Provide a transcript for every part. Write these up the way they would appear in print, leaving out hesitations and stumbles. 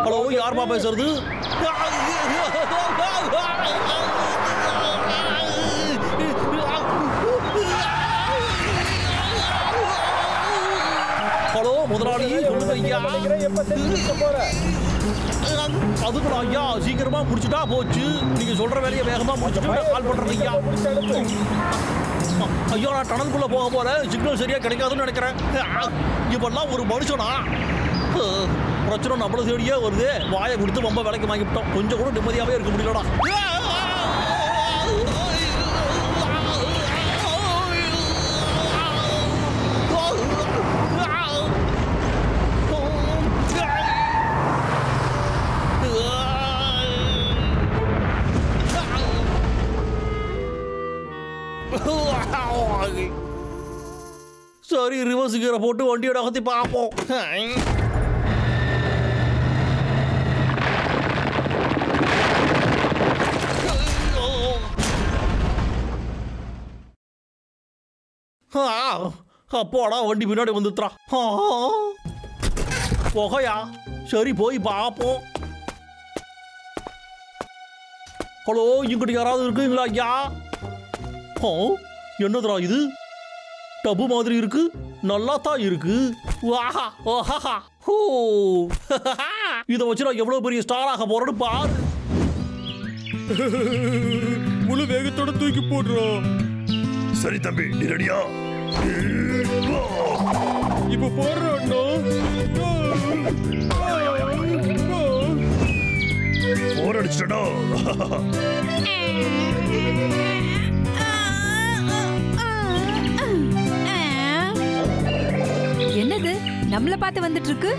Hello, யாருமா பேசுறது? Hello முதலாளி, சொல்லுங்க ஐயா. அதுக்கு ஐயா சீக்கிரமா முடிச்சுட்டா போச்சு. நீங்க சொல்ற வேலையை வேகமா முடிச்சுட்டு கால் பண்றேன் ஐயா. ஐயா, நான் டனலுக்குள்ள போக போறேன். சிக்னல் சரியா கிடைக்காதுன்னு நினைக்கிறேன். இப்பெல்லாம் ஒரு மனுஷனா? பிரச்சனை நம்மள தேடியே வருது. வாயை கொடுத்து ரொம்ப விலைக்கு வாங்கிவிட்டோம். கொஞ்சம் கூட நிம்மதியாவே இருக்க முடியலடா. சரி, ரிவர்ஸ் கீரை போட்டு வண்டியோட அகத்தி பார்ப்போம். அப்போடா வண்டி பின்னாடி வந்துத்ரா. போகையா? சரி, போய் பார்ப்போம். ஹலோ, இங்கிட்ட யாராவது இருக்குங்களா ஐயா? என்னதுரா இது? டபு மாதிரி இருக்கு. நல்லா தான் இருக்கு. இதை வச்சு நான் எவ்வளவு பெரிய ஸ்டார் ஆக போறேன்னு பாரு. முழு வேகத்தோட தூக்கி போடுறோம். சரி தம்பி, நீ ரெடியா? இப்ப போடுறோம். போர் அடிச்சிட்டா. என்னது நம்மள பார்த்து வந்துட்டு இருக்கு?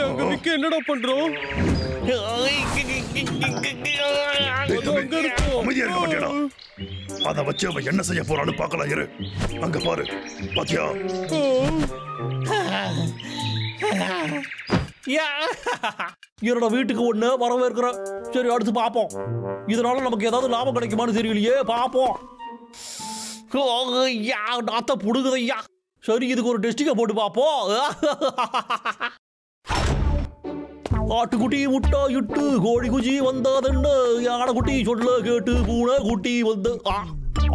அங்க நிக்க என்னடா பண்றோம்? அமைதியா இருக்க மாட்டேடா. அதை வச்சு அவன் என்ன செய்ய போறான்னு பார்க்கலாம். இரு, அங்க பாரு. பாத்தியா? என்னோட வீட்டுக்கு ஒண்ணு வரவேற்கிற. சரி, அடுத்து பாப்போம். இதனால நமக்கு ஏதாவது லாபம் கிடைக்குமான்னு தெரியலையே. பாப்போம். நாத்த புடுங்குதையா. சரி, இதுக்கு ஒரு டெஸ்டிங்க போட்டு பாப்போம். ஆட்டுக்குட்டி முட்டா இட்டு கோழி குஜி வந்ததுன்னு யானைக்குட்டி சொல்ல கேட்டு பூனை குட்டி வந்து.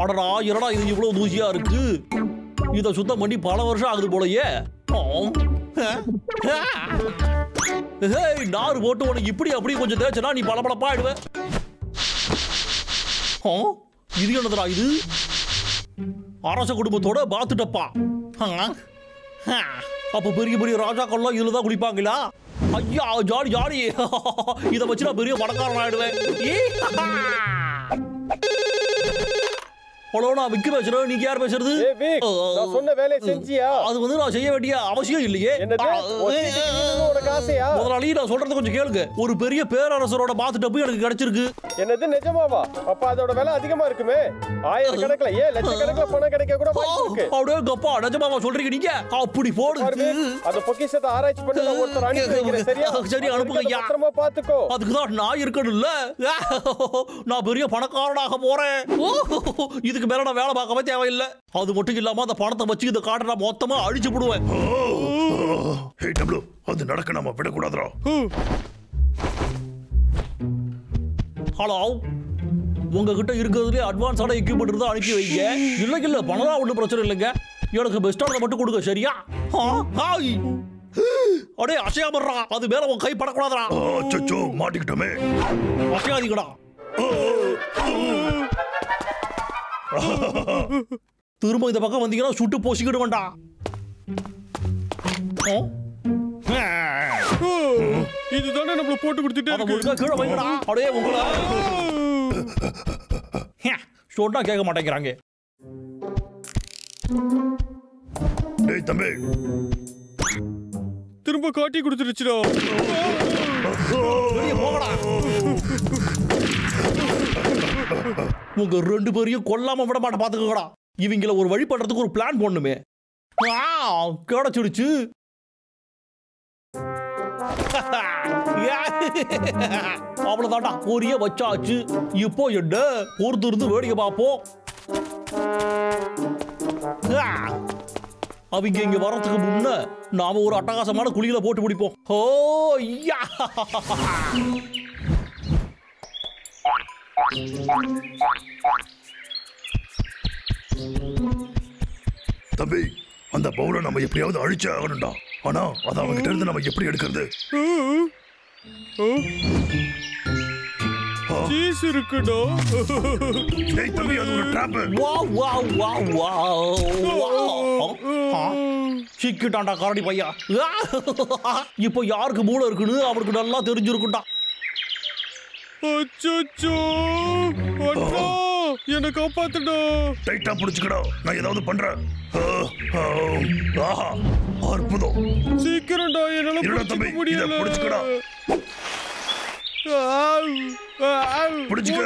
அடடா, என்னடா இது இவ்வளவு தூசியா இருக்கு? இதை சுத்தம் பண்ணி பல வருஷம் ஆகுது போலயே. நாறு போட்டு உனக்கு இப்படி அப்படி கொஞ்சம் தேய்ச்சனா நீ பளபளப்பா ஆயிடுவ. இது என்னதுடா இது? அரச குடும்பத்தோட பாத்து டப்பா. அப்ப பெரிய பெரிய ராஜாக்கள்லாம் இதுலதான் குளிப்பாங்களா? ஐயா, ஜாடி ஜாடி. இதை வச்சு நான் பெரிய பணக்காரன் ஆயிடுவேன். ஹலோ, நான் விக்கு பேசுறேன். நீங்க யார் பேசுறது? நான் சொன்ன வேலையை செஞ்சியா? அது வந்து நான் செய்ய வேண்டிய அவசியம் இல்லையே. முதலாளி, நான் சொல்றது கொஞ்சம் கேளுங்க. ஒரு பெரிய பேரரசரோட பாத்து டப்பு எனக்கு கிடைச்சிருக்கு. என்னது, நிஜமாவா? அப்ப அதோட விலை அதிகமா இருக்குமே. ஆயிரக்கணக்கில், ஏன் லட்சக்கணக்கில் பணம் கிடைக்க கூட வாய்ப்பு இருக்கு. அப்படியே கப்பா, நிஜமாவா சொல்றீங்க நீங்க? அப்படி போடு. அந்த பொக்கிஷத்தை ஆராய்ச்சி பண்ணி நான் ஒருத்தர் அனுப்பி வைக்கிறேன். சரியா? சரி, அனுப்புங்க ஐயா. பத்திரமா பாத்துக்கோ. அதுக்கு தான் நான் இருக்கணும்ல. நான் பெரிய பணக்காரனாக போறேன். இதுக்கு மேல நான் வேலை பார்க்கவே தேவையில்லை. அது மட்டும் இல்லாம அந்த பணத்தை வச்சு இந்த காட்டை நான் மொத்தமா அழிச்சு போடுவேன். அது நடக்க நாம விடக்கூடாதுடா. ஹலோ, உங்ககிட்ட இருக்கிறதுலே அட்வான்ஸான எக்யூப்மெண்ட் இருந்தா அனுப்பி வைங்க. இல்ல பணம் ஒன்றும் பிரச்சனை இல்லைங்க. எனக்கு பெஸ்டானதை மட்டும் கொடுங்க. சரியா? அடே, அசையாமறா. அது மேல உன் கை படக்கூடாதுடா. அச்சச்சோ, மாட்டிக்கிட்டோமே. அசையாதீங்கடா. திரும்ப இந்த பக்கம் வந்தீங்கன்னா சுட்டு போசிக்கிட்டு வேண்டாம். இதுதானே நம்மள போட்டு கொடுத்துட்டே இருக்கு. கீழே வைங்கடா. அப்படியே உங்களை சொன்னா கேட்க மாட்டேங்கிறாங்க. டேய் தம்பி, திரும்ப காட்டி கொடுத்துருச்சுடா. வெளியே போங்கடா. உங்க 2 பேரையும் கொல்லாம விட மாட்டேன் பாத்துக்கடா. இவங்கள ஒரு வழி பண்றதுக்கு ஒரு பிளான் பண்ணுமே. கிடைச்சிடுச்சு. அவ்வளவுதான்டா, பொரிய வச்சாச்சு. இப்போ என்ன பொறுத்து இருந்து வேடிக்கை பார்ப்போம். அவங்க இங்க வரதுக்கு முன்ன நாம ஒரு அட்டகாசமான குழியில போட்டு பிடிப்போம். ஓ யா! தம்பி, அந்த பவுலை நம்ம எப்படியாவது அழிச்சே ஆகணும்டா. ஆனா அதை அவங்கிட்ட இருந்து நம்ம எப்படி எடுக்கிறது? சீஸ் இருக்குடா. டேய் தம்பி, அது ஒரு trap. Wow wow wow wow. சிக்கிட்டான்டா கரடி பையா. இப்போ யாருக்கு மூளை இருக்குன்னு அவருக்கு நல்லா தெரிஞ்சிருக்கும்டா. அச்சச்சோ அண்ணா, என்ன காப்பாத்துடா. டைட்டா புடிச்சுக்கடா, நான் ஏதாவது பண்றேன். ஆஹா, அற்புதம். சீக்கிரம்டா, என்னால இருடா தம்பி, புடிச்சுக்க முடியல. இதை புடிச்சுக்கடா. புடிச்சுக்க.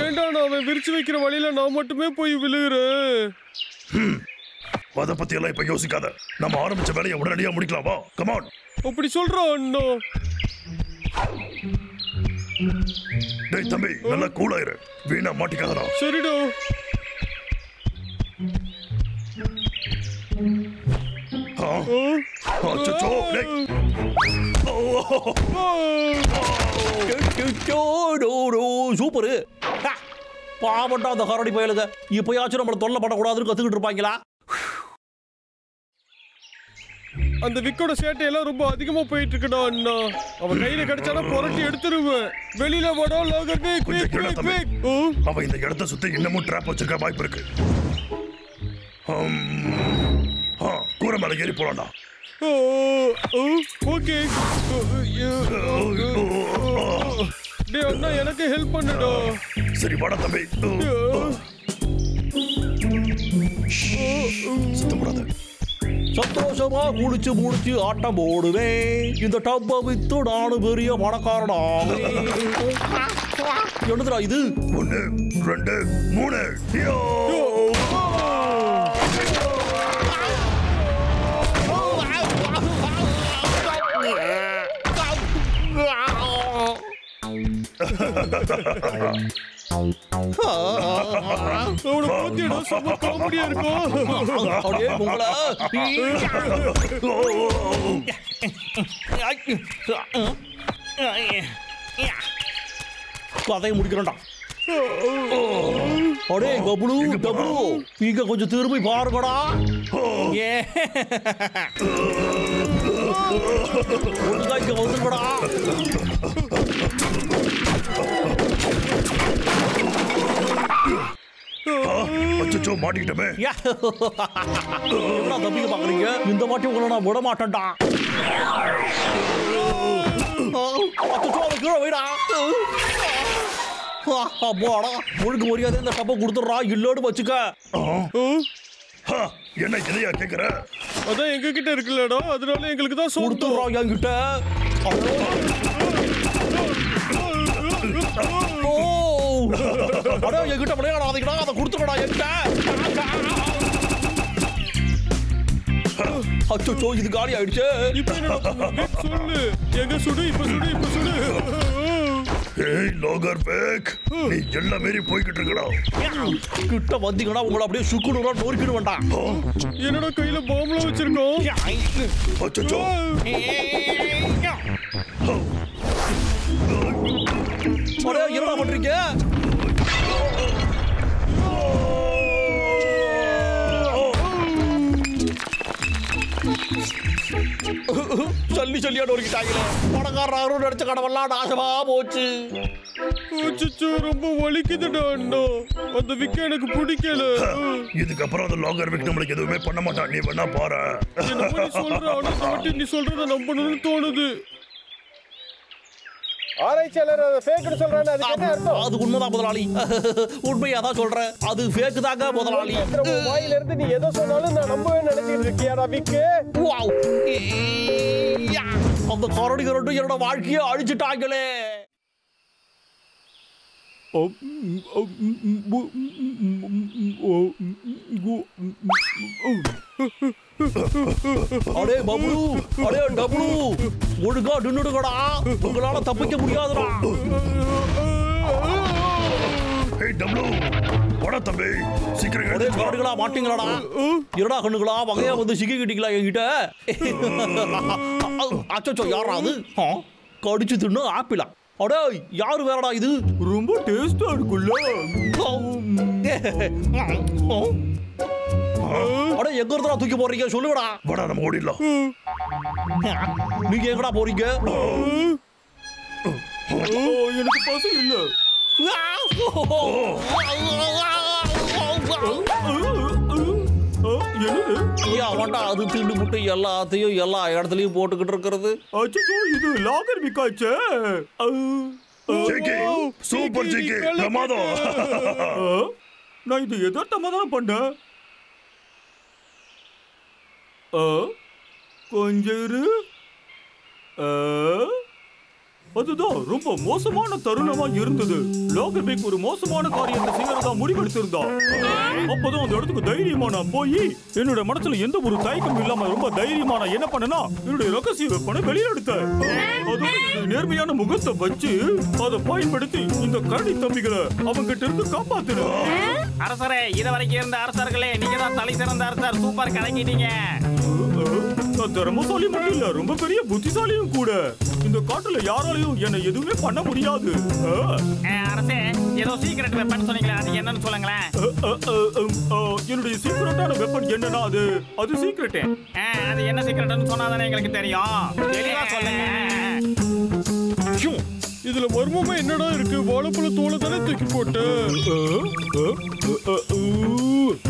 ஏண்டா நான் அவன் விரிச்சு வைக்கிற வழியில நான் மட்டுமே போய் விழுகிறேன். அத பத்தி எல்லாம் இப்ப யோசிக்காத. நம்ம ஆரம்பிச்ச வேலையை உடனடியா முடிக்கலாமா? Come on. அப்படி சொல்றான் அண்ணா. டேய் தம்பி, நல்லா கூலாயிரு. வீணா மாட்டிக்காதடா. சரிடா. அச்சச்சோ, டேய். சூப்பரு. பாவண்டா அந்த கரடி பயலுங்க. இப்பயாச்சும் நம்மள தொல்லை பண்ணக்கூடாதுன்னு கத்துக்கிட்டு இருப்பாங்களா? அந்த விக்கோட சேட்டையெல்லாம் ரொம்ப அதிகமா போயிட்டு இருக்குடா அண்ணா. அவன் கையில கிடைச்சானா புரட்டி எடுத்துருவேன். வெளியில வாடா லாகர் பேக். கொஞ்சம் கேளு தம்பி. அவன் இந்த இடத்தை சுத்தி இன்னமும் ட்ராப் வச்சிருக்க வாய்ப்பு இருக்கு. கூரை மேல ஏறி போலாம்டா. ஓகே. டேய் அண்ணா, எனக்கு ஹெல்ப் பண்ணுடா. சரி வாடா தம்பி. சுத்தப்படாத. சந்தோஷமா குளிச்சு முடிச்சு ஆட்டம் போடுவேன். இந்த டப்பை வித்து நானும் பெரிய பணக்காரனா. என்னதுடா இது? 1 2 3. அவனை பாத்தியடா, செம்ம காமெடியா இருக்கும். அப்படியே உங்கள கதையை முடிக்கிறோம்டா. அடே கபுலு டபுளு, இங்க கொஞ்சம் திரும்பி பாருங்கடா. ஒழுங்கா இங்க வந்துருக்கடா. அச்சச்சோ, மாட்டிக்கிட்டமே. என்ன தம்பிங்க பாக்குறீங்க? இந்த வாட்டி உங்களை நான் விட மாட்டேன்டா. அச்சச்சோ, அவன் கீழே வைடா. அப்பாடா, ஒழுங்கு மரியாதை இந்த டப்பை கொடுத்துடுறா, இல்லோடு வச்சுக்க. என்ன இதையா கேக்குற? அதான் எங்க கிட்ட இருக்குல்லடா, அதனால எங்களுக்கு தான் கொடுத்துடுறா என்கிட்ட. அடே என்கிட்ட விளையாடாதீங்கடா, அதை கொடுத்துடா என்கிட்ட. அச்சோ, இது காலி ஆயிடுச்சு. இப்ப என்ன சொல்லு? எங்க சுடு, இப்ப சுடு, இப்ப சுடு. ஏய் லாகர் பேக், நீ எல்லா மேரி போய்கிட்டு இருக்கடா. கிட்ட வந்தீங்கன்னா உங்களை அப்படியே சுக்குனூரா நொறுக்கிடு வேண்டாம். என்னடா கையில பாம்புல வச்சிருக்கோம். அச்சச்சோ, அடே என்ன பண்றீங்க? சொல்லியா நொறுக்கிட்டாங்களே. பணக்காரரும் நடிச்ச கடவெல்லாம் நாசமா போச்சு. ரொம்ப வலிக்குதுடா அண்ணா. அந்த விக்க எனக்கு பிடிக்கல. இதுக்கப்புறம் அந்த லாகர் விக் நம்மளுக்கு எதுவுமே பண்ண மாட்டான். நீ வேணா பாரு. நீ சொல்றத நம்பணும்னு தோணுது. ஆராய்ச்சியாளர் அதை ஃபேக்னு சொல்றானே, அதுக்கு என்ன அர்த்தம்? அது உண்மைதான் முதலாளி. உண்மையா தான் சொல்றேன். அது ஃபேக் தாங்க முதலாளி. வாயில இருந்து நீ எதை சொன்னாலும் நான் நம்பவே நினைச்சிட்டு இருக்கியாடா விக்கு? வாவ், அந்த கரடி கரண்டு என்னோட வாழ்க்கையை அழிச்சிட்டாங்களே. அடே பப்ளு, அடே டப்ளு, ஒழுங்கா நின்னுடுங்கடா, உங்களால தப்பிக்க முடியாதுடா. ஏய் டப்ளு, வாடா தம்பி, சீக்கிரம் அடே எழுந்திருச்சு வா. காடுகளா மாட்டீங்களாடா? இருடா கண்ணுகளா, வகையா வந்து சிக்கிக்கிட்டீங்களா என்கிட்ட? அச்சோ, யாரா அது? கடிச்சு தின்னு ஆப்பிளா? அடே யாரு வேறடா இது? ரொம்ப டேஸ்டா இருக்குல்ல. அடே எங்க இருந்தா தூக்கி போறீங்க சொல்லுடா. வாடா நம்ம ஓடிடலாம். நீங்க எங்கடா போறீங்க? எனக்கு பசி இல்ல. என்னது? அவன்டா அது திண்டு முட்டை எல்லாத்தையும் எல்லா இடத்துலயும் போட்டுக்கிட்டு இருக்கிறது. அச்சோ, இது லாகர் விக்காச்சே. ஜிகி, சூப்பர் ஜிகி, பிரமாதம். நான் இது எதார்த்தமா தானே பண்ணேன். கொஞ்சம் இரு. அதுதான் ரொம்ப மோசமான தருணமா இருந்தது. லோகர்பேக் ஒரு மோசமான காரியத்தை செய்யறதா முடிவெடுத்திருந்தா. அப்பதான் அந்த இடத்துக்கு தைரியமா நான் போய் என்னோட மனசுல எந்த ஒரு தயக்கம் இல்லாம ரொம்ப தைரியமா நான் என்ன பண்ணனா, என்னுடைய ரகசிய வெப்பனை வெளியில எடுத்தேன். அதோட நேர்மையான முகத்தை வச்சு அதை பயன்படுத்தி இந்த கரடி தம்பிகளை அவங்க கிட்ட இருந்து காப்பாத்தினேன். அரசரே, இதுவரைக்கும் இருந்த அரசர்களே நீங்க தான் தலை சிறந்த அரசர். சூப்பர் கலக்கிட்டீங்க. நான் திறமசாலி மட்டும் இல்ல, ரொம்ப பெரிய புத்திசாலியும் கூட. இந்த காட்டுல யாராலையும் என்ன எதுவுமே பண்ண முடியாது. அரசே, ஏதோ சீக்ரெட் வெப்பன் சொன்னீங்களே, அது என்னன்னு சொல்லுங்களேன். என்னுடைய சீக்ரெட்டான வெப்பன் என்னன்னா அது சீக்ரெட். அது என்ன சீக்ரெட்னு சொன்னாதானே எங்களுக்கு தெரியும். தெளிவா சொல்லுங்க. இதுல மர்மமா என்னடா இருக்கு? வாழைப்பழ தோலை தானே தூக்கி போட்டு.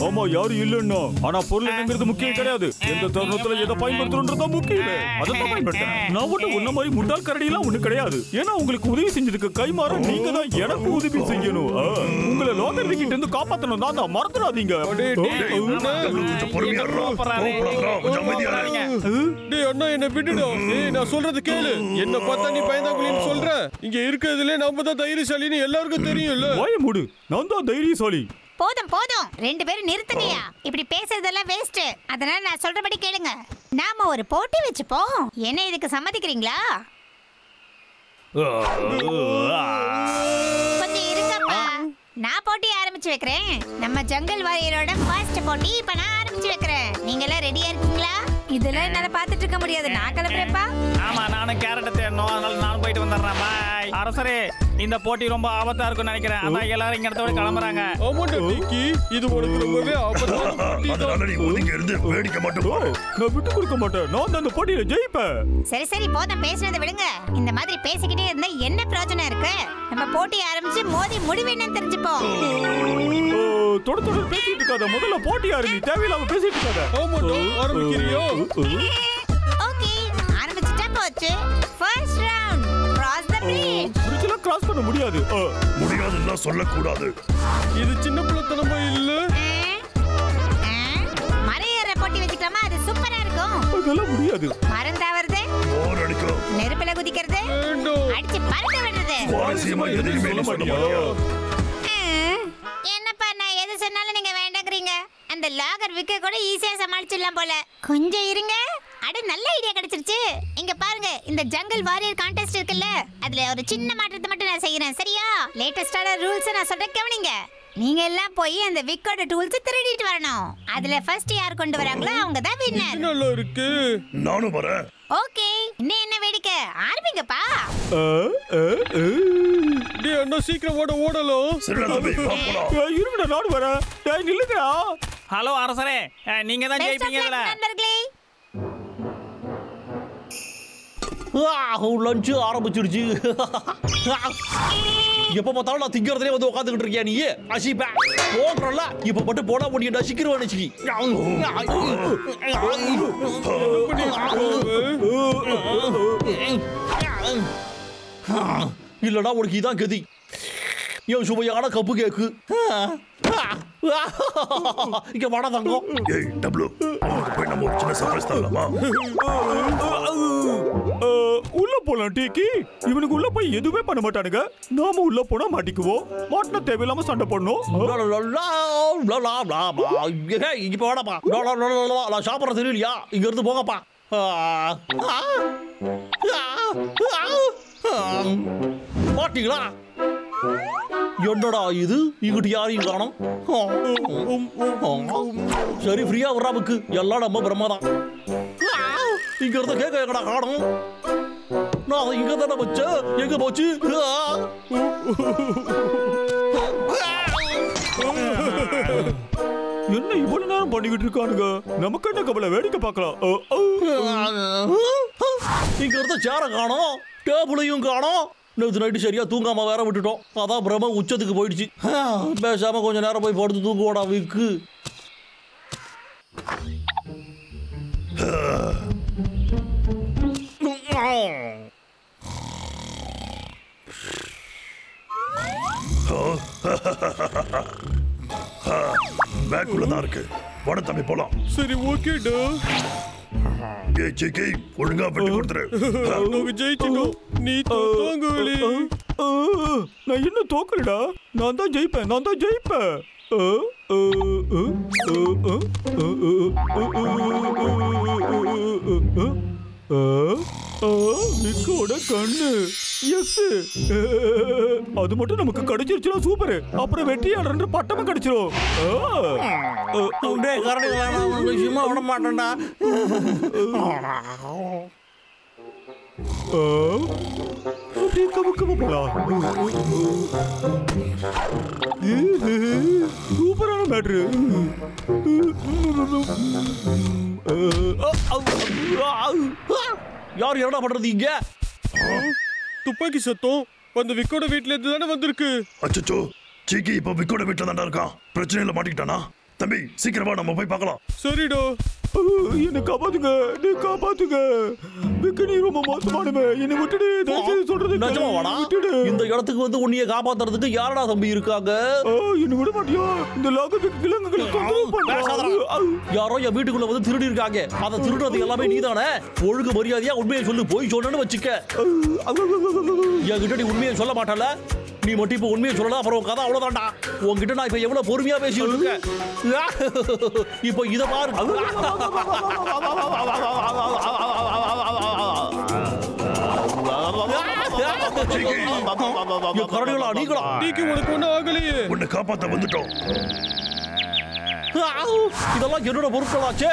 ஆமா, யாரும் இல்லன்னா. ஆனா பொருள் என்னங்கிறது முக்கியம் கிடையாது. எந்த தருணத்துல எதை பயன்படுத்துறோம்ன்றதா முக்கியம். அதை பயன்படுத்தேன். நான் ஒண்ணு உன்ன மாதிரி முட்டாள் கரடிலாம் ஒண்ணு கிடையாது. ஏன்னா உங்களுக்கு உதவி செஞ்சதுக்கு கைமாற நீங்க தான் எனக்கு உதவி செய்யணும். உங்களை லோகர் கிட்ட இருந்து காப்பாத்தணும் தான் மறந்துடாதீங்க. பொறுமையா இருடா. கோவப்படாதடா, கொஞ்சம் அமைதியா இரு. டேய் அண்ணா, என்ன விட்டுடு. ஏய், நான் சொல்றது கேளு. என்ன பார்த்தா நீ பயந்தாங்குளின்னு சொல்ற. இங்க இருக்கிறதுல நாம தான் தைரியசாலின்னு எல்லாருக்கும் தெரியும்ல. வாய மூடு. நான் தான் தைரியசாலி. போதும் போதும், ரெண்டு பேரும் நிறுத்துனியா? இப்படி பேசுறதெல்லாம் வேஸ்ட். அதனால நான் சொல்றபடி கேளுங்க. நாம ஒரு போட்டி வச்சுப்போம். என்ன இதுக்கு சம்மதிக்கிறீங்களா? கொஞ்சம் இருங்கப்பா, நான் போட்டி ஆரம்பிச்சு வைக்கிறேன். நம்ம ஜங்கல் வாரியரோட ஃபர்ஸ்ட் போட்டி இப்ப நான் ஆரம்பிச்சு வைக்கிறேன். நீங்க எல்லாம் ரெடியா இருக்கீங்களா? இதெல்லாம் என்னால பாத்துட்டு இருக்க முடியாது. நான் கிளம்புறேன்ப்பா. ஆமா, நானும் கேரட் தேடணும். அதனால நானும் போயிட்டு வந்துடுறேன். பாய். அரசரே, இந்த போட்டி ரொம்ப ஆபத்தா இருக்கும்னு நினைக்கிறேன். அதான் எல்லாரும் இங்க இடத்தோட கிளம்புறாங்க. ஆமாண்டா டிக்கி, இது உனக்கு ரொம்பவே ஆபத்தான போட்டி தான். அதனால நீ ஒதுங்கி இருந்து வேடிக்கை மட்டும் பாரு. நான் விட்டு கொடுக்க மாட்டேன். நான் அந்த போட்டியில ஜெயிப்பேன். சரி சரி, போதும் பேசுனதை விடுங்க. இந்த மாதிரி பேசிக்கிட்டே இருந்தா என்ன பிரயோஜனம் இருக்கு? நம்ம போட்டி ஆரம்பிச்சு மோதி முடிவு என்னன்னு தெரிஞ்சுப்போம். தொடர்ந்து பேசிட்டு இருக்காத. முதல்ல போட்டி ஆரம்பி. தேவையில்லாம பேசிட்டு இருக்காத. ஆமாண்டா, ஆரம்பிக்கிறியோ? ஓகே, ஆரம்பிச்சிட்டா போச்சு. First round, cross the bridge. பிரிட்ஜ்ல கிராஸ் பண்ண முடியாது. முடியாதுன்னா சொல்லக்கூடாது. இது சின்ன பிள்ளைத்தனமா இல்ல? மலையேற போட்டி வச்சுக்கலாமா? அது சூப்பரா இருக்கும். அதெல்லாம் முடியாது. மரம் தாவறது, போர் அடிக்கும். நெருப்புல குதிக்கிறது, வேண்டாம். அடிச்சு பறக்க விடுறது. சுவாரஸ்யமா எதையுமே நீ சொல்ல மாட்டியா? என்னப்பா, நான் எது சொன்னாலும் நீங்க வேண்டாங்கறீங்க. அந்த லாகர் விக்க கூட ஈஸியா சமாளிச்சிடலாம் போல. கொஞ்சம் இருங்க. அட, நல்ல ஐடியா கிடைச்சிருச்சு. இங்க பாருங்க, இந்த ஜங்கல் வாரியர் கான்டெஸ்ட் இருக்குல்ல, அதுல ஒரு சின்ன மாற்றத்தை மட்டும் நான் செய்யறேன். சரியா? லேட்டஸ்டான ரூல்ஸ் நான் சொல்றேன், கவனிங்க. நீங்க எல்லாம் போய் அந்த விக்கோட டூல்ஸ் திருடிட்டு வரணும். அதுல ஃபர்ஸ்ட் யார் கொண்டு வராங்களோ அவங்க தான் வின்னர். நல்லா இருக்கு. நானும் வரேன். ஓகே, இன்னும் என்ன வேடிக்கை? ஆரம்பிங்கப்பா. டேய் அண்ணா, சீக்கிரம் ஓடலாம். சரிடா தம்பி, வா போலாம். இருங்கடா, நானும் வரேன். நில்லுங்கடா. ஹலோ அரசரே, நீங்க தான் Best of ஜெயிப்பீங்க luck, இதுல. நண்பர்களே. லஞ்சு ஆரம்பிச்சிடுச்சு. எப்ப பார்த்தாலும் நான் திங்கிறதுலே வந்து உட்காந்துக்கிட்டு இருக்கியா நீ? அசிப்பா போடுறல. இப்ப மட்டும் போட முடியும். நசிக்கிறவன் நசிக்கி. இல்லடா, உனக்கு இதான் கதி. என் சுவையான கப்பு கேக்கு. இங்க வாடா தங்கம். ஏய் டப்ளு, அவனுக்கு போய் நம்ம ஒரு சின்ன சர்ப்ரைஸ் தரலாமா? உள்ள போலாம் டீக்கி. இவனுக்கு உள்ள போய் எதுவுமே பண்ண மாட்டானுங்க. நாம உள்ள போனா மாட்டிக்குவோம். மாட்டினா தேவையில்லாம சண்டை பண்ணணும். இப்ப வேணாப்பா. நான் சாப்பிட்ற தெரியலையா? இங்க இருந்து போங்கப்பா. மாட்டீங்களா? என்னடா இது? இங்கிட்டு யாரையும் காணோம். சரி, ஃப்ரீயா வர்றாவுக்கு எல்லாம் நம்ம பிரம்மதான். இங்க இருந்த கேட்க எங்கடா காணோம்? நான் அதை இங்க தானே வச்சேன். எங்க போச்சு? என்ன இவ்வளவு நேரம் பண்ணிக்கிட்டு இருக்கானுங்க? நமக்கு என்ன கவலை, வேடிக்கை பார்க்கலாம். இங்க இருந்த சேர காணோம், டேபிளையும் காணோம். நேற்று நைட்டு சரியா தூங்காம வேற விட்டுட்டோம். அதான் பிரம்ம உச்சத்துக்கு போயிடுச்சு. பேசாம கொஞ்ச நேரம் போய் படுத்து தூங்குவோடா வீக்கு. பேக்குள்ளதான் இருக்கு. வட தம்பி போலாம். சரி, ஓகேடா. ஜிகே ஒழுங்கா பெட்டி கொடுத்துரு. நாங்க ஜெயிச்சிட்டோம். நீ தோத்தாங்கோலி. நான் இன்னும் தோக்கலடா. நான் தான் ஜெயிப்பேன். விக்கோட கண்ணு. எஸ், அது மட்டும் நமக்கு கிடைச்சிருச்சுனா சூப்பர். அப்புறம் வெற்றியாளர் பட்டமும் கிடைச்சிரும். சும்மா விட மாட்டேன்டா. சூப்பரான மேட்ரு. யார் என்னடா பண்றது இங்க? துப்பாக்கி சத்தம் அந்த விக்கோட வீட்ல இருந்து தானே வந்திருக்கு. அச்சச்சோ, ஜிகே இப்ப விக்கோட வீட்டுல தானே இருக்கான். பிரச்சனையில மாட்டிக்கிட்டானா? தம்பி சீக்கிரமா நம்ம போய் பார்க்கலாம். சரிடா. என்ன காப்பாத்துங்க. நீ ரொம்ப மோசமானவ. என்னை விட்டுடு. தயவுசெய்து சொல்றது நிஜமாவாடா? இந்த இடத்துக்கு வந்து உன்னைய காப்பாத்துறதுக்கு யாரடா தம்பி இருக்காங்க? என்ன விட மாட்டியா? இந்த லாகத்துக்கு கிழங்குகளை தொந்தரவு பண்றாங்க. யாரோ என் வீட்டுக்குள்ள வந்து திருடி இருக்காங்க. அதை திருடுறது எல்லாமே நீதானே? ஒழுங்கு மரியாதையா உண்மையை சொல்லு. போய் சொன்னு வச்சுக்க. என்கிட்ட நீ உண்மையை சொல்ல மாட்டல. நீ மட்டும் இப்ப உண்மையை சொல்லல, அப்புறம் கதை அவ்வளவுதான்டா. உன்கிட்ட நான் இப்ப எவ்வளவு பொறுமையா பேசிட்டு இருக்கேன். இப்போ இத பாரு. உனக்கு ஒண்ணும் ஆகலையே. உன்னை காப்பாத்த வந்துட்டோம். இதெல்லாம் என்னோட பொருட்களாச்சே.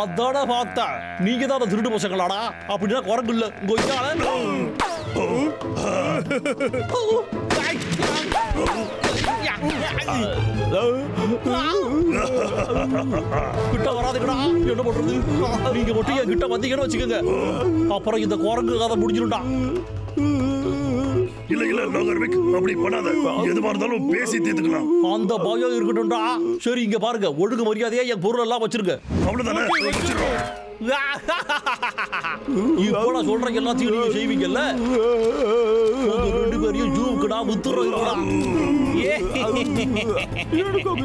அதான பார்த்தேன். நீங்க தான் திருடு பசங்களாடா. அப்படின்னா குரங்கு இல்ல. கிட்ட வராதுக்கடா. என்ன பண்றது? நீங்க மட்டும் என் கிட்ட வந்தீங்கன்னு வச்சுக்கோங்க, அப்புறம் இந்த குரங்கு கதை முடிஞ்சிரும்டா. இல்ல லோகர்விக், அப்படி பண்ணாத. எதுவா இருந்தாலும் பேசி தீர்த்துக்கலாம். அந்த பயம் இருக்கட்டும்டா. சரி, இங்க பாருங்க. ஒழுங்கு மரியாதையா என் பொருள் எல்லாம் வச்சிருங்க. அவ்வளவுதானே? இப்போ நான் சொல்றேன் எல்லாத்தையும் நீங்க செய்வீங்கல்ல. ரெண்டு பேரையும் ஜூவுக்கு நான் முத்துறேன்.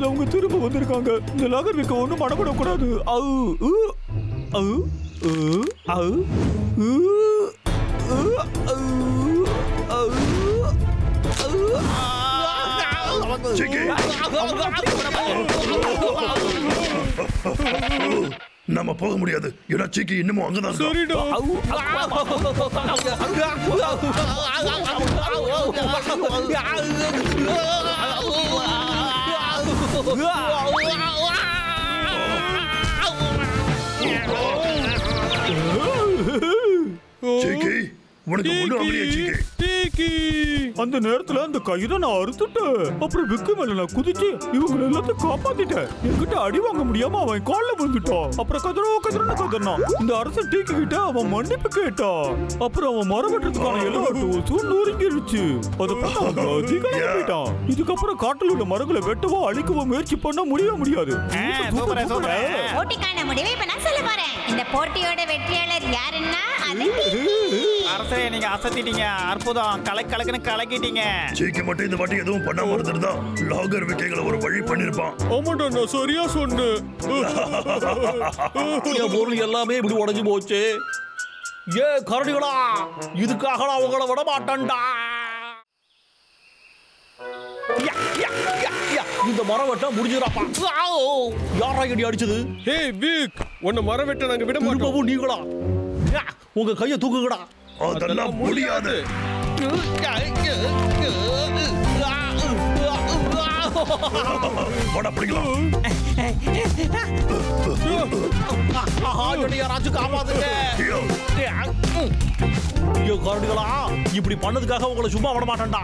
அவங்க திரும்ப வந்திருக்காங்க. இந்த லாகர்விக்க ஒண்ணும் மடப்படக்கூடாது. நம்ம போக முடியாது. ஏன்னா சீக்கி இன்னமும் அங்கதான். சரிடா. சீக்கி, உனக்கு ஒண்ணு அப்படியே சீக்கி. அந்த நேரத்துல அந்த கயிறை நான் அறுத்துட்டேன். அப்புறம் விக்கு மேல நான் குதிச்சு இவங்க எல்லாத்தையும் காப்பாத்திட்டேன். என்கிட்ட அடி வாங்க முடியாம அவன் கால்ல விழுந்துட்டான். அப்புறம் கதறான். இந்த அரசன் டீக்கி கிட்ட அவன் மன்னிப்பு கேட்டான். அப்புறம் அவன் மரம் வெட்டுறதுக்கான எல்லா நூறுங்கிருச்சு. அதை போயிட்டான். இதுக்கப்புறம் காட்டில் உள்ள மரங்களை வெட்டவோ அழிக்கவோ முயற்சி பண்ண முடியாது. போட்டிக்கான முடிவை இப்ப நான் சொல்ல போறேன். இந்த போட்டியோட வெற்றியாளர் யாருன்னா அரசே, நீங்க அசத்திட்டீங்க. அற்புதம். கலக்குன்னு கலக்கிட்டீங்க. சீக்கி மட்டும் இந்த வாட்டி எதுவும் பண்ணாம இருந்திருந்தா லாகர்விக்கைகளை ஒரு வழி பண்ணிருப்பான். ஆமாடா, நான் சரியா சொன்னேன். என் பொருள் எல்லாமே இப்படி உடஞ்சு போச்சு. ஏ கரடிகளா, இதுக்காக நான் உங்களை விட மாட்டேன்டா. இந்த மரம் வெட்ட முடிஞ்சுறாப்பா. யாரா இடி அடிச்சது? ஹே விக், உன்னை மரம் வெட்ட நாங்க விட மாட்டோம். திரும்பவும் நீங்களா? உங்க கையை தூக்குங்கடா. அதெல்லாம் முடியாது. வாடா பிடிக்கலாம். யாராச்சும் காப்பாத்துங்க. ஐயோ கரடிகளா, இப்படி பண்ணதுக்காக உங்களை சும்மா விட மாட்டேன்டா.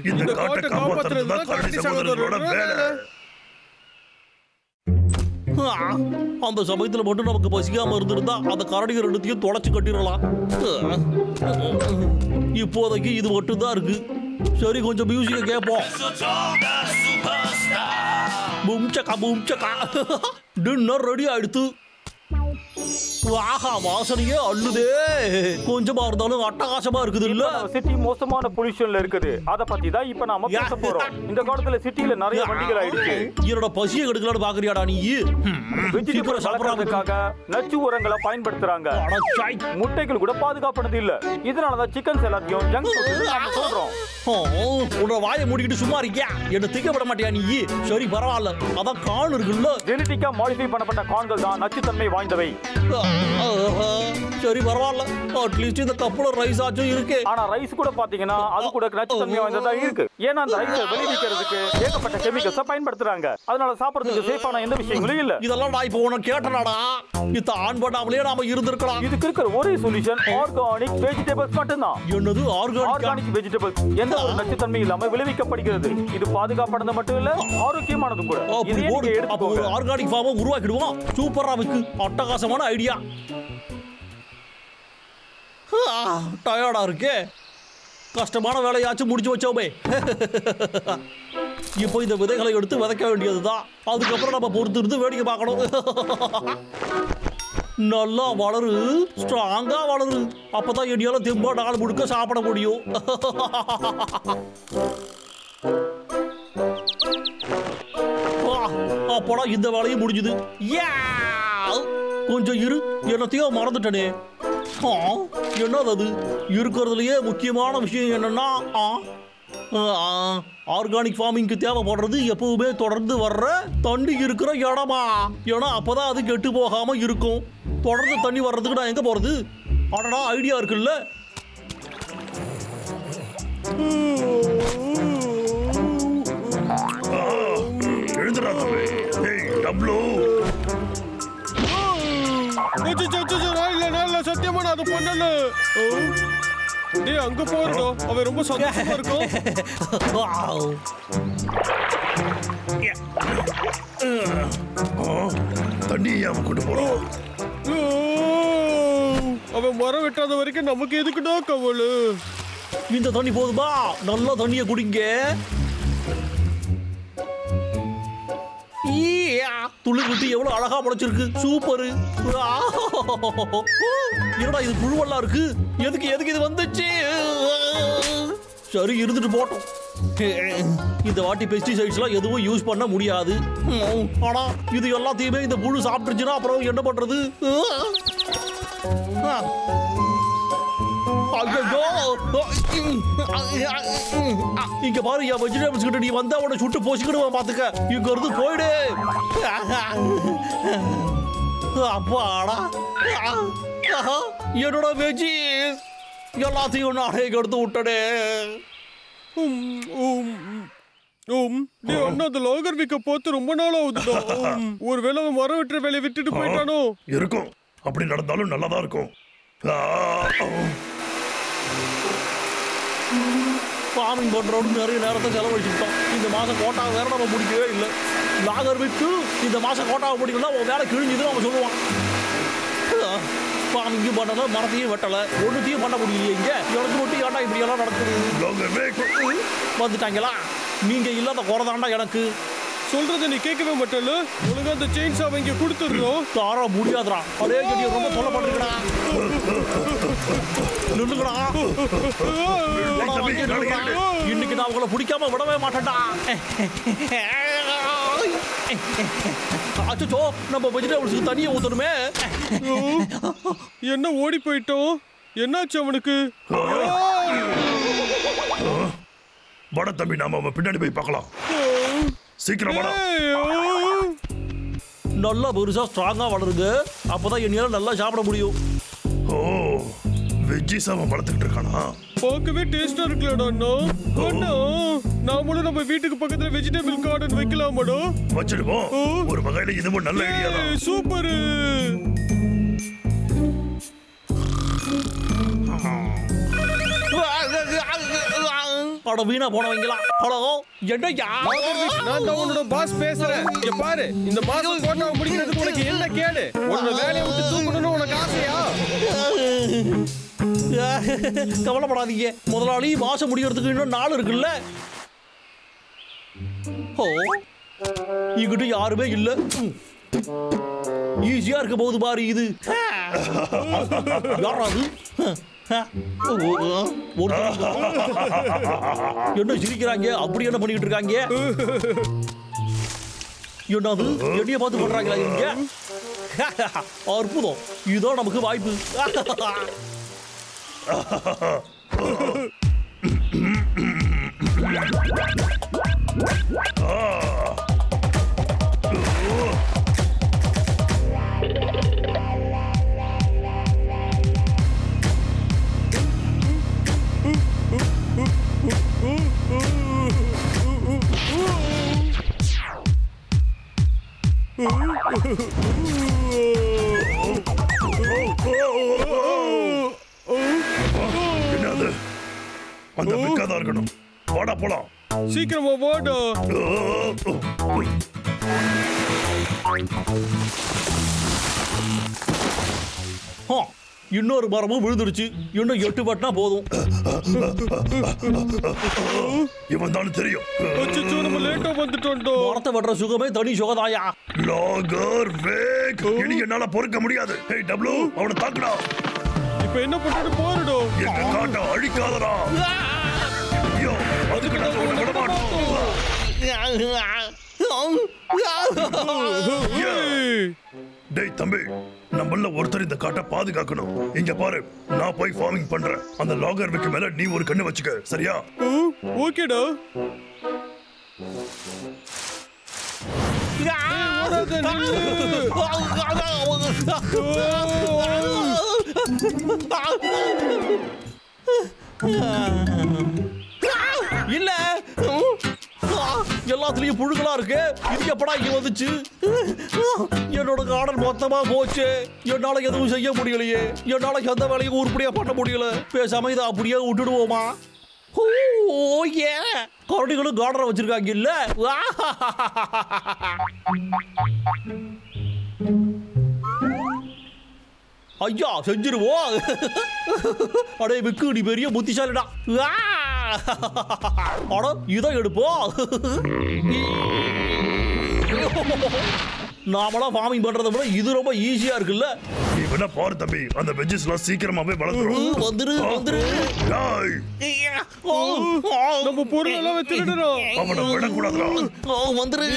இந்த காட்டை காப்பாத்துறது தான் கரடி சகோதரரோட வேலை. அந்த சமயத்துல மட்டும் நமக்கு பசிக்காம இருந்திருந்தா அந்த கரடிகள் ரெண்டுத்தையும் தொலைச்சு கட்டிடலாம். இப்போதைக்கு இது மட்டும் தான் இருக்கு. சரி, கொஞ்சம் மியூசிக்க கேட்போம். பூம்சக்கா பூம்சக்கா. டின்னர் ரெடி ஆயிடுத்து. ஆஹா, வாசனையே அள்ளுதே. கொஞ்சமா இருந்தாலும் அட்டகாசமா இருக்குது இல்ல? சிட்டி மோசமான பொல்யூஷன்ல இருக்குது. அத பத்தி தான் இப்ப நாம பேச போறோம். இந்த காலத்துல சிட்டில நிறைய வண்டிகள் ஆயிடுச்சு. என்னோட பசியை கெடுக்கலான்னு பாக்குறியாடா நீ? வெஜிடபிள் வளர்க்கறதுக்காக நச்சு உரங்களை பயன்படுத்துறாங்க. முட்டைகள் கூட பாதுகாப்பானது இல்ல. இதனாலதான் சிக்கன்ஸ் எல்லாத்தையும் ஜங்க் ஃபுட் நாம சொல்றோம். உன்னோட வாயை மூடிக்கிட்டு சும்மா இருக்கியா? என்ன திக்க விட மாட்டியா நீ? சரி பரவாயில்ல, அதான் கார்ன் இருக்குல்ல. ஜெனடிக்கா மாடிஃபை பண்ணப்பட்ட கார்ன்கள் தான் நச்சுத்தன்மை வாய்ந்தவை. சரி பரவாயில்ல, அட்லீஸ்ட் இந்த கப்புல ரைஸ் ஆச்சும் இருக்கு. ஆனா ரைஸ் கூட பாத்தீங்கன்னா அது கூட நச்சுத்தன்மை வாய்ந்ததா இருக்கு. ஏன்னா அந்த ரைஸை விளைவிக்கிறதுக்கு ஏகப்பட்ட கெமிக்கல்ஸை பயன்படுத்துறாங்க. அதனால சாப்பிடுறதுக்கு சேஃபான எந்த விஷயங்களும் இல்ல. இதெல்லாம் நான் இப்போ உனக்கு கேட்டனாடா. இது ஆன் பண்ணாமலே நாம இருந்திருக்கலாம். இதுக்கு இருக்கிற ஒரே சொல்யூஷன் ஆர்கானிக் வெஜிடபிள்ஸ் மட்டும்தான். என்னது ஆர்கானிக் வெஜிடபிள்ஸ்? எந்த ஒரு நச்சுத்தன்மை இல்லாம விளைவிக்கப்படுகிறது. இது பாதுகாப்பானது மட்டும் இல்ல, ஆரோக்கியமானதும் கூட. அப்போ ஒரு ஆர்கானிக் ஃபார்மை உருவாக்கிடுவோம். சூப்பரா இருக்கு, அட்டகாசமான ஐடியா. டயர்டா இருக்கே, கஷ்டமான வேலையாச்சும் முடிச்சு வச்சோமே. இப்போ இந்த விதைகளை எடுத்து விதைக்க வேண்டியதுதான். அதுக்கப்புறம் நம்ம பொறுத்து இருந்து வேடிக்கை பார்க்கணும். நல்லா வளரு, ஸ்ட்ராங்கா வளரு. அப்பதான் என்னால தெம்பா நாள் முழுக்க சாப்பிட முடியும். அப்போடா இந்த வேலையும் முடிஞ்சுது. கொஞ்சம் இரு, என்னத்தையும் மறந்துட்டனே. என்னது அது? இருக்கிறதுலயே முக்கியமான விஷயம் என்னன்னா, ஆர்கானிக் ஃபார்மிங்க்கு தேவைப்படுறது எப்பவுமே தொடர்ந்து வர்ற தண்ணி இருக்கிற இடமா. ஏன்னா அப்பதான் அது கெட்டு போகாம இருக்கும். தொடர்ந்து தண்ணி வர்றதுக்கு நான் எங்க போறது? அடடா, ஐடியா இருக்குல்ல. எழுந்துடா தம்பி. ஏய் டப்ளு. சத்தியமா நான் அதை பண்ணல. டேய் அங்க போறடா, அவன் ரொம்ப சந்தோஷமா இருக்கும். தண்ணி ஏன் கொண்டு போறோம்? அவன் மரம் வெட்டாத வரைக்கும் நமக்கு எதுக்குடா கவலை? இந்த தண்ணி போதுமா? நல்லா தண்ணியை குடிங்க. துளி குட்டி எவ்வளவு அழகா முளைச்சிருக்கு. சூப்பரு. என்னடா இது புழுவெல்லாம் இருக்கு? எதுக்கு இது வந்துச்சு? சரி, இருந்துட்டு போட்டோம். இந்த வாட்டி பெஸ்டிசைட்ஸ்லாம் எதுவும் யூஸ் பண்ண முடியாது. ஆனா இது எல்லாத்தையுமே இந்த புழு சாப்பிட்டுருச்சுன்னா அப்புறம் என்ன பண்றது? இங்க பாரு, என் வெஜிடபிள்ஸ் கிட்ட நீ வந்தா உடனே சுட்டு போசிக்கிடுவான். பாத்துக்க, இங்க இருந்து போயிடு. அப்பாடா, என்னோட வெஜி எல்லாத்தையும் நானே எடுத்து விட்டனே. அந்த லாகர் விக்க பார்த்து ரொம்ப நாள் ஆகுதுடா. ஒருவேளை மரம் வெட்டுற வேலையை விட்டுட்டு போயிட்டானோ இருக்கும். அப்படி நடந்தாலும் நல்லாதான் இருக்கும். ஃபார்மிங் பண்றோம்னு நிறைய நேரத்தை செலவழிச்சுட்டோம். இந்த மாசம் கோட்டாவை வேற நம்ம முடிக்கவே இல்லை. லாகர் விட்டு இந்த மாசம் கோட்டாவை முடிக்கணும்னா உன் வேலை கிழிஞ்சுது அவன் சொல்லுவான். ஃபார்மிங்கும் பண்ணல, மரத்தையும் வெட்டல, ஒன்றுத்தையும் பண்ண முடியலையே. இங்க எனக்கு மட்டும் ஏன்டா இப்படி எல்லாம் நடக்குது? வந்துட்டாங்களா? நீங்க இல்லாத குறைதாண்டா எனக்கு. சொல்றத நீ கேட்கவே மாட்டல. ஒழுங்கா அந்த செயின்ஸ் அவங்க கொடுத்துடுறோம். தார முடியாதுடா. அதே கட்டி ரொம்ப தொல்லை பண்ணுறா. நின்னுங்கடா. இன்னைக்கு நான் உங்களை பிடிக்காம விடவே மாட்டேன்டா. அச்சோ நம்ம வெஜிடபிள்ஸ்க்கு தண்ணியை ஊத்தணுமே. என்ன ஓடி போயிட்டோம்? என்னாச்சு அவனுக்கு? வட தம்பி, நாம அவன் பின்னாடி போய் பார்க்கலாம். சீக்கிரம் வாடா. நல்லா பெருசா ஸ்ட்ராங்கா வளருங்க, அப்பதான் என்னால நல்லா சாப்பிட முடியும். ஓ, வெஜ்ஜிஸ் அவன் வளர்த்துக்கிட்டு இருக்கானா? பார்க்கவே டேஸ்டா இருக்குலடா அண்ணா. அண்ணா, நாமளும் நம்ம வீட்டுக்கு பக்கத்துல வெஜிடபிள் கார்டன் வைக்கலாமாடா? வச்சிடுவோம். ஒரு வகையில இதுவும் நல்ல ஐடியா தான். சூப்பர். அட வீணா போனவங்களா. ஹலோ, என்னய்யா? நான் தான் உன்னோட பாஸ் பேசுறேன். இங்க பாரு, இந்த மாசம் போட்டாவை முடிக்கிறதுக்கு உனக்கு என்ன கேடு? உன்னோட வேலையை விட்டு தூக்கணும்னு உனக்கு ஆசையா? கவலைப்படாதீங்க முதலாளி, மாசம் முடியறதுக்கு இன்னும் நாள் இருக்குல்ல. ஓ, இங்கிட்ட யாருமே இல்ல. ஈஸியா இருக்க போகுது பாரு இது. யாராது? என்ன சிரிக்கிறாங்க? அப்படி என்ன பண்ணிட்டு இருக்காங்க? என்னது என்னைய பார்த்து பண்றாங்களா இங்க? அற்புதம், இதோ நமக்கு வாய்ப்பு. என்னது? அந்த பிக்காதான் இருக்கணும். வாடா போலாம். சீக்கிரமா வாடா. இன்னொரு மரமும் விழுந்துருச்சு. இன்னும் 8 வட்டினா போதும். இவன் தானே தெரியும். அச்சச்சோ, நம்ம லேட்டா வந்துட்டோம்டா. மரத்தை வெட்டுற சுகமே தனி சுகதாயா. லாகர் வேக், இனி என்னால பொறுக்க முடியாது. ஹேய் டப்ளூ, அவனை தாக்குடா. இப்போ என்ன பண்றது பாருடா. எங்க காட்ட அழிக்காதடா. ஐயோ, அதுக்கு நாங்க உன்னை விட மாட்டோம். டேய் தம்பி, நம்மள ஒருத்தர் இந்த காட்டை பாதுகாக்கணும். இங்க பாரு, நான் போய் ஃபார்மிங் பண்றேன். அந்த லாகர் விக்கு மேல நீ ஒரு கண்ணு வச்சுக்க, சரியா? ஓகேடா. இல்ல, எல்லாத்துலயும் புழுக்களா இருக்கு. இது எப்படா இங்க வந்துச்சு? என்னோட கார்டன் மொத்தமா போச்சு. என்னால எதுவும் செய்ய முடியலையே. என்னால எந்த வேலையும் உருப்படியா பண்ண முடியல. பேசாம இதை அப்படியே விட்டுடுவோமா? கரடிகளும் கார்டனை வச்சிருக்காங்க இல்ல? ஐயா, செஞ்சிருவோம். அடே விக்கு, நீ பெரிய புத்திசாலிடா. அட, இதை எடுப்போம். நாமளாம் ஃபார்மிங் பண்றதை விட இது ரொம்ப ஈஸியா இருக்குல்ல. நீ வேணா பாரு தம்பி, அந்த வெஜ்ஜஸ் எல்லாம் சீக்கிரமாவே வளர்ந்துரும். வந்துரு வந்துரு. நம்ம பொருள் எல்லாம் வச்சிருக்கிறோம். அவனை விடக்கூடாதுடா. வந்துரு.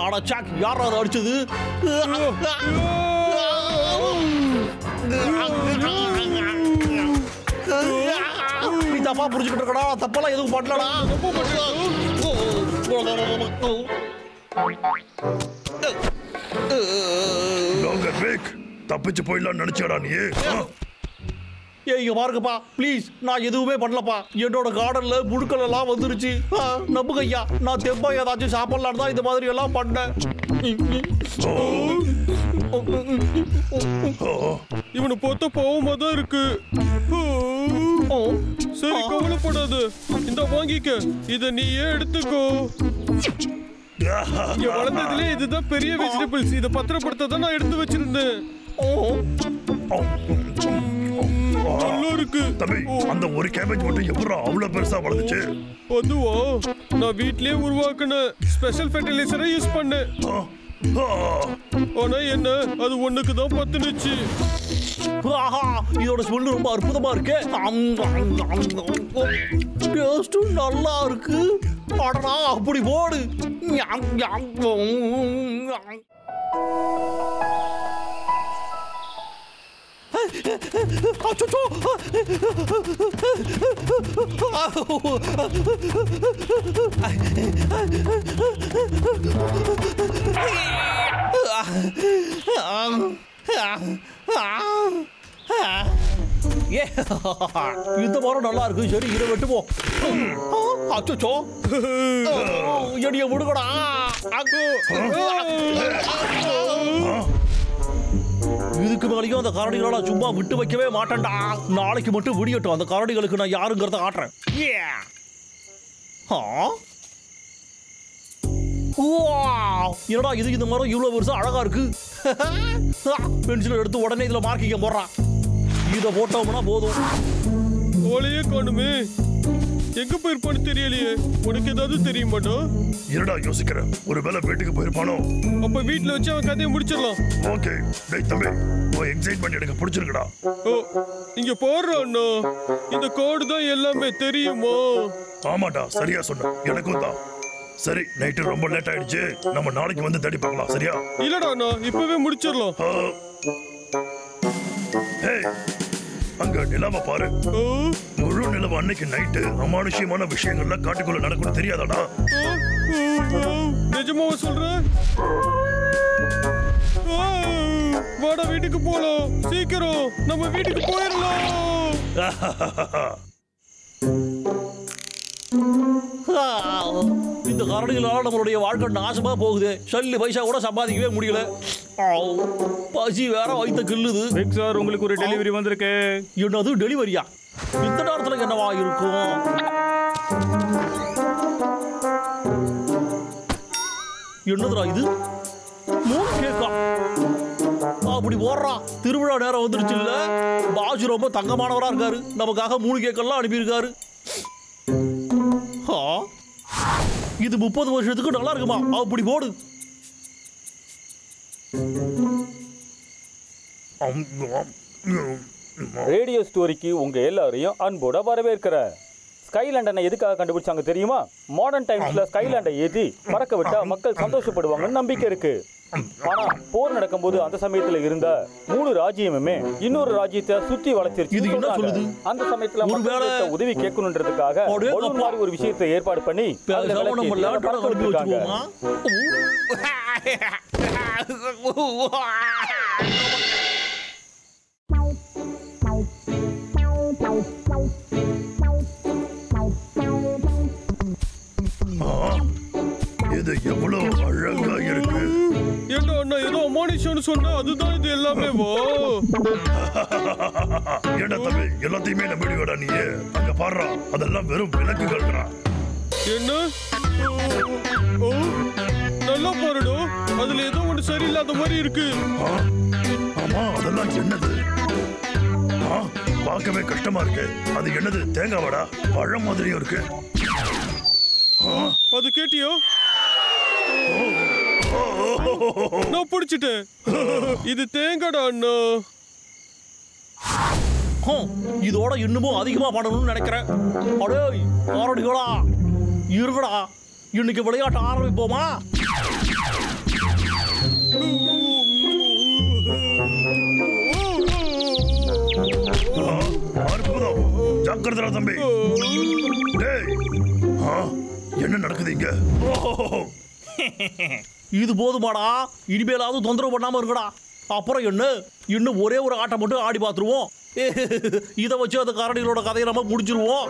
ஆனா சாக், யாரா அதை அடிச்சது? நீ தப்பா புரிஞ்சுக்கிட்டு இருக்கடா. தப்பெல்லாம் எதுவும் பண்ணலடா. லாகர் வேக், தப்பிச்சு போயிடலாம் நினைச்சாடா நீ? இங்க பாருங்கப்பா, ப்ளீஸ், நான் எதுவுமே பண்ணலப்பா. என்னோட கார்டன்ல புழுக்கள் எல்லாம் வந்துருச்சு. நம்புங்க ஐயா, நான் தெம்பா ஏதாச்சும் சாப்பிடலாம் தான் இந்த மாதிரி எல்லாம் பண்ணேன். இவனை பார்த்தா பாவமா தான் இருக்கு. சரி, கவலைப்படாத. இந்த வாங்கிக்க, இத நீயே எடுத்துக்கோ. இங்க வளர்ந்ததுல இதுதான் பெரிய வெஜிடபிள்ஸ். இத பத்திரப்படுத்த தான் நான் எடுத்து வச்சிருந்தேன். நல்லா இருக்கு தம்பி. அந்த ஒரு கேபேஜ் மட்டும் எப்படா அவ்வளவு பெருசா வளர்ந்துச்சு? அதுவா, நான் வீட்லயே உருவாக்குன ஸ்பெஷல் ஃபெர்டிலைசரை யூஸ் பண்ணேன். ஆனா என்ன, அது ஒண்ணுக்கு தான் பத்துனுச்சு. ஆஹா இதோட ஸ்மெல் ரொம்ப அற்புதமா இருக்கு. டேஸ்ட் நல்லா இருக்கு. அடடா அப்படி போடு. அச்சோ இந்த மரம் நல்லா இருக்கு. சரி இதை வெட்டுவோம். அச்சோ எடிய விடுகடா. இதுக்கு மேலேயும் அந்த கரடிகளா சும்மா விட்டு வைக்கவே மாட்டேன்டா. நாளைக்கு மட்டும் விடியட்டும். அந்த கரடிகளுக்கு நான் யாருங்கிறத காட்டுறேன். என்னடா இது இந்த மரம் இவ்வளவு பெருசா அழகா இருக்கு. பென்சில் எடுத்து உடனே இதுல மார்க்கிங்க போடுறான். இதை போட்டோம்னா போதும். ஓலையே காணுமே. எங்க போயிருப்பான்னு தெரியலையே. உனக்கு ஏதாவது தெரியுமாடா? என்னடா யோசிக்கிற? ஒருவேளை வீட்டுக்கு போயிருப்பானோ? அப்ப வீட்டுல வச்சு அவன் கதையை முடிச்சிடலாம். ஓகே டேய் தம்பி, உன் எக்ஸைட்மெண்ட் எனக்கு பிடிச்சிருக்குடா. ஓ இங்க போடுறான்னா இந்த கோடு தான் எல்லாமே தெரியுமா? ஆமாடா சரியா சொன்ன. எனக்கும் தான். சரி நைட்டு ரொம்ப லேட் ஆயிடுச்சு. நம்ம நாளைக்கு வந்து தேடி பார்க்கலாம். சரியா? இல்லடா அண்ணா இப்பவே முடிச்சிடலாம். அங்க நிலவை பாரு. முழு நிலவு அன்னைக்கு நைட்டு அமானுஷ்யமான விஷயங்கள்லாம் காட்டுக்குள்ள நடக்கும் தெரியாதாடா? நிஜமாவா சொல்ற? வாடா வீட்டுக்கு போலாம். சீக்கிரம் நம்ம வீட்டுக்கு போயிடலாம். இந்த கரடிகளால நம்மளுடைய வாழ்க்கை நாசமா போகுது. சல்லி பைசா கூட சம்பாதிக்கவே முடியல. பசி வேற வயித்த கிள்ளுது. பிக் சார் உங்களுக்கு ஒரு டெலிவரி வந்திருக்கு. என்னது டெலிவரியா? இந்த நேரத்துல என்னவா இருக்கும்? என்னதுடா இது? 3 கேக்கா? அப்படி போடுறா. திருவிழா நேரம் வந்துருச்சு இல்ல? பாஜு ரொம்ப தங்கமானவரா இருக்காரு. நமக்காக 3 கேக்கெல்லாம் அனுப்பியிருக்காரு. இது 30 வருஷத்துக்கு நல்லா இருக்குமா? அப்படி போடு. ரேடியோ ஸ்டோரிக்கு உங்க எல்லாரையும் அன்போட வரவேற்கிறேன். ஸ்கைலாண்டனை எதுக்காக கண்டுபிடிச்சாங்க தெரியுமா? மாடர்ன் டைம்ஸ்ல ஸ்கைலாண்டை ஏற்றி பறக்க விட்டா மக்கள் சந்தோஷப்படுவாங்கன்னு நம்பிக்கை இருக்கு. ஆனா போர் நடக்கும்போது அந்த சமயத்துல இருந்த 3 ராஜ்யமுமே இன்னொரு ராஜ்யத்தை சுத்தி வளைச்சிருச்சு. அந்த சமயத்துல உதவி கேட்கணுன்றதுக்காக ஒரு விஷயத்தை ஏற்பாடு பண்ணி இது எவ்வளவு அழகா இருக்கு. ஏண்டா அண்ணா ஏதோ அமானுஷம்னு சொன்னா அதுதான் இது எல்லாமே வா. ஏண்டா தம்பி எல்லாத்தையுமே நம்பிடுவாடா நீ. அங்க பாடுறா அதெல்லாம் வெறும் விளக்குகள்டா. என்ன? நல்லா பாருடா. அதுல ஏதோ ஒண்ணு சரியில்லாத மாதிரி இருக்கு. ஆமா அதெல்லாம் என்னது? பார்க்கவே கஷ்டமா இருக்கு. அது என்னது? தேங்காவாடா? பழம் மாதிரியும் இருக்கு. அது கேட்டியோ? நான் பிடிச்சிட்டேன். இது தேங்காடா அண்ணா. இதோட இன்னமும் அதிகமா பண்ணணும்னு நினைக்கிறேன். அடே ஆரடிகளா இருங்கடா. இன்னைக்கு விளையாட்ட ஆரம்பிப்போமா? அற்புதம். ஜாக்கிரதா தம்பி. என்ன நடக்குது இங்க? இது போதுமாடா. இனிமேலாவது தொந்தரவு பண்ணாம இருக்கடா. அப்புறம் என்ன? இன்னும் ஒரே ஒரு ஆட்டம் மட்டும் ஆடி பார்த்துருவோம். இதை வச்சு அந்த கரடிகளோட கதையை நம்ம முடிச்சிருவோம்.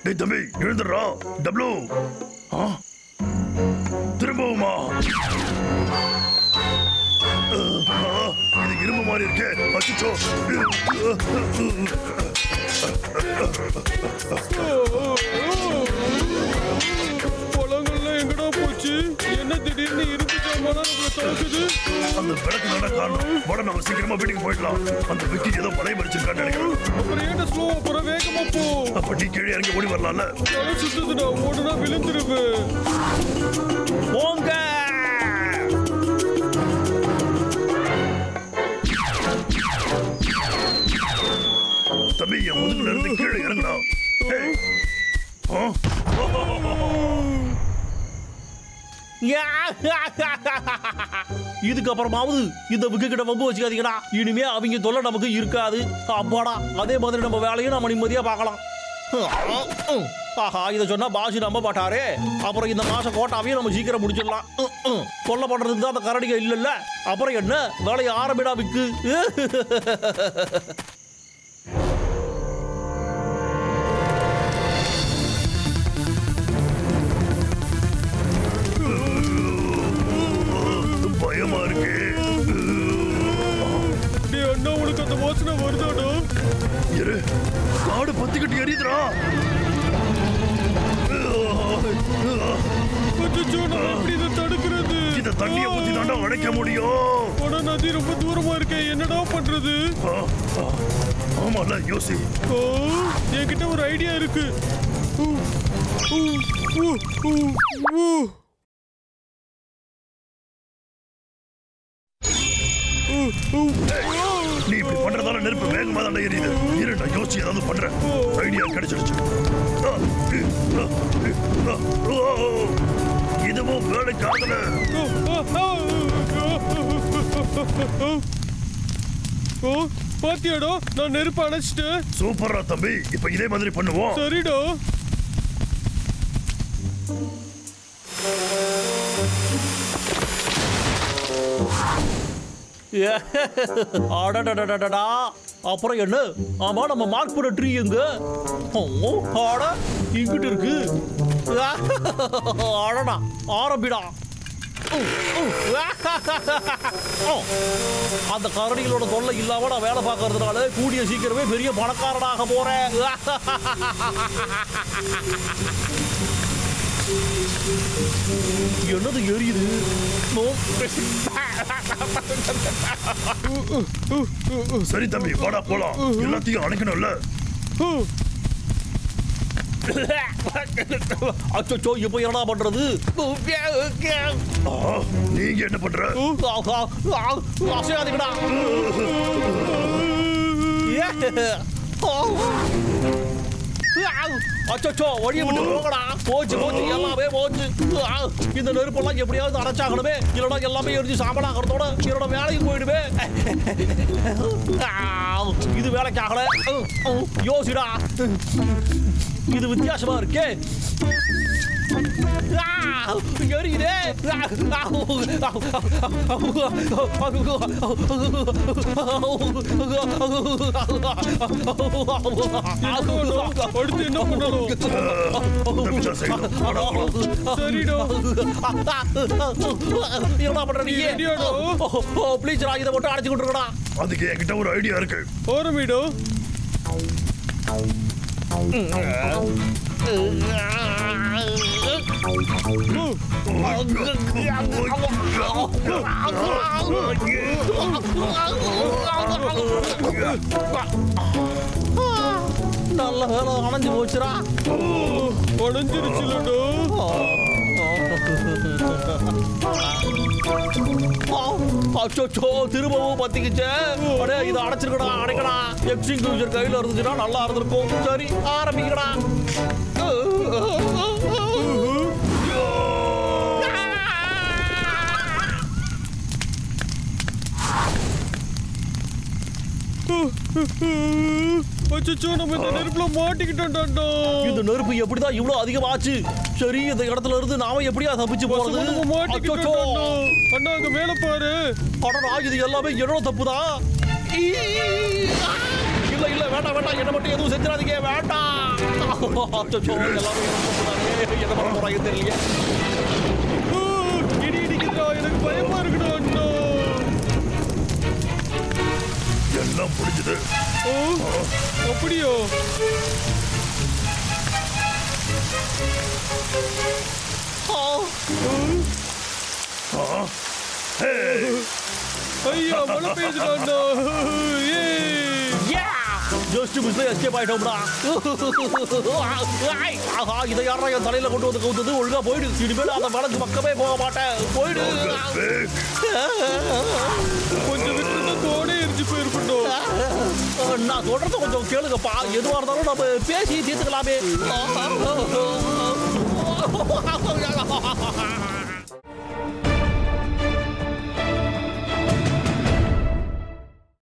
டேய் தம்பி எழுந்துடுறா. டப்ளு திரும்பவுமா? இது இரும்பு மாதிரி இருக்கே. அச்சோ. பழங்கள்லாம் எங்கடா போச்சு? என்ன திடீர்னு இரும்பு ஜாமான் நம்மள தாக்குது? அந்த விளக்கு தானே காரணம். உடனே நம்ம சீக்கிரமா வீட்டுக்கு போயிடலாம். அந்த விக்கி ஏதோ பழைய மடிச்சிருக்கான்னு நினைக்கிறேன். அப்புறம் ஏன்டா ஸ்லோவா போற? வேகமா போ. அப்ப நீ கீழே இறங்கி ஓடி வரலாம்ல? தலை சுத்துதுடா. ஓடுனா விழுந்துருவேன். போங்க. இதுக்கப்புறமாவது இந்த விக்கு கிட்ட வம்பு வச்சுக்காதீங்கடா. இனிமே அவங்க தொல்லை நமக்கு இருக்காது. அப்பாடா, அதே மாதிரி நம்ம வேலையும் நம்ம நிம்மதியா பார்க்கலாம். ஆஹா, இதை சொன்னா பாசி நம்ப மாட்டாரே. அப்புறம் இந்த மாசம் கோட்டாவையும் நம்ம சீக்கிரம் முடிச்சிடலாம். கொல்ல பண்றதுக்கு தான் அந்த கரடிகை இல்லைல்ல. அப்புறம் என்ன வேலையை ஆரம்பிடா விக்கு. பயமா இருக்கு. அண்ணா உனக்கு அந்த வாசனை வருதாடா? இரு, காடு பத்திக்கிட்டு எரியுதுடா. எப்படி இதை தடுக்கிறது? இந்த தண்ணியை ஊத்தி தாண்டா அடைக்க முடியும். ஆனா நதி ரொம்ப தூரமா இருக்கே, என்னடா பண்றது? ஆமால, யோசி. என்கிட்ட ஒரு ஐடியா இருக்கு. நீ இப்படி பண்றதால நெருப்பு வேகமா தான் எரியுது. இருடா, யோசி, ஏதாவது பண்ற. ஐடியா கிடைச்சிருச்சு. இதுவும் வேலைக்கு ஆகல. பாத்தியாடா, நான் நெருப்பு அணைச்சிட்டேன். சூப்பரா தம்பி, இப்ப இதே மாதிரி பண்ணுவோம். சரிடா. அடடடடடா, அப்புறம் என்ன? ஆமா, நம்ம மார்க் பண்ண ட்ரீ எங்க? ஆட இங்கிட்டு இருக்கு. அடடா, ஆரம்பிடா. அந்த கரடிகளோட தொல்லை இல்லாம நான் வேலை பார்க்கறதுனால கூடிய சீக்கிரமே பெரிய பணக்காரனாக போறேன். என்னது எரியுது? சரி தம்பி, வாடா போலாம். எல்லாத்தையும் அணைக்கணும்ல. அச்சோ, இப்ப என்னடா பண்றது? நீங்க என்ன பண்ற? அசையாதீங்கடா. அச்சோ, வழியை விட்டு போகடா. போச்சு போச்சு, எல்லாமே போச்சு. இந்த நெருப்பெல்லாம் எப்படியாவது அடைச்சாகணுமே, இல்லைன்னா எல்லாமே எரிஞ்சு சாம்பலாகிறதோட என்னோட வேலைக்கு போயிடுமே. இது வேலைக்கு ஆகல. யோசிடா, இது வித்தியாசமா இருக்கே. எரியுதே. அடுத்து என்ன பண்ணணும்? சரிடா. என்ன பண்ற நீ? ப்ளீஸ், இதை மட்டும் அடைச்சு கொண்டுருக்கடா. அதுக்கு என்கிட்ட ஒரு ஐடியா இருக்கு. ஓரமிடோ. நல்ல வேலை, அணைஞ்சு போச்சுரா. அணைஞ்சிருச்சுலடோ. அச்சோ, திரும்பவும் பத்திக்கிச்சே. இதை அடைச்சிருக்கடா, அடைக்கடா. எக்ஸ்டிங்யூஷர் கையில இருந்துச்சுன்னா நல்லா இருந்திருக்கும். சரி, ஆரம்பிக்கடா. அச்சோ, நம்ம இந்த நெருப்புல மாட்டிக்கிட்டோம்டா. இந்த நெருப்பு எப்படிதான் இவ்வளவு அதிகமாச்சு? சரி, இந்த இடத்துல இருந்து நாம எப்படியா தப்பிச்சு போறது? அச்சோ, அண்ணா அங்க மேல பாரு. அடடா, இது எல்லாமே என்னோட தப்புதான். இல்ல இல்ல, வேண்டாம் வேண்டாம், என்ன மட்டும் எதுவும் செஞ்சிடாதீங்க, வேண்டாம். அச்சோ, எல்லாமே என்ன பண்ண போறாங்க தெரியலையே. இடி இடிக்குதுடா, எனக்கு பயமா இருக்குடா அண்ணா. எல்லாம் முடிஞ்சது. அப்படியோ? ஐயா, மழை பெய்யுதுடா. Just மிஸ்ல escape ஆயிட்டோம்டா. ஆஹா, இதை யாரா என் தலையில கொண்டு வந்து கவுத்தது? ஒழுங்கா போயிடு. இனிமேல் அந்த மலைக்கு பக்கமே போக மாட்டேன். போயிடு. கொஞ்சம் விட்டு தோடே எரிஞ்சு போயிருக்கட்டும். நான் சொல்றத கொஞ்சம் கேளுங்கப்பா. எதுவா இருந்தாலும் நம்ம பேசி தீர்த்துக்கலாமே.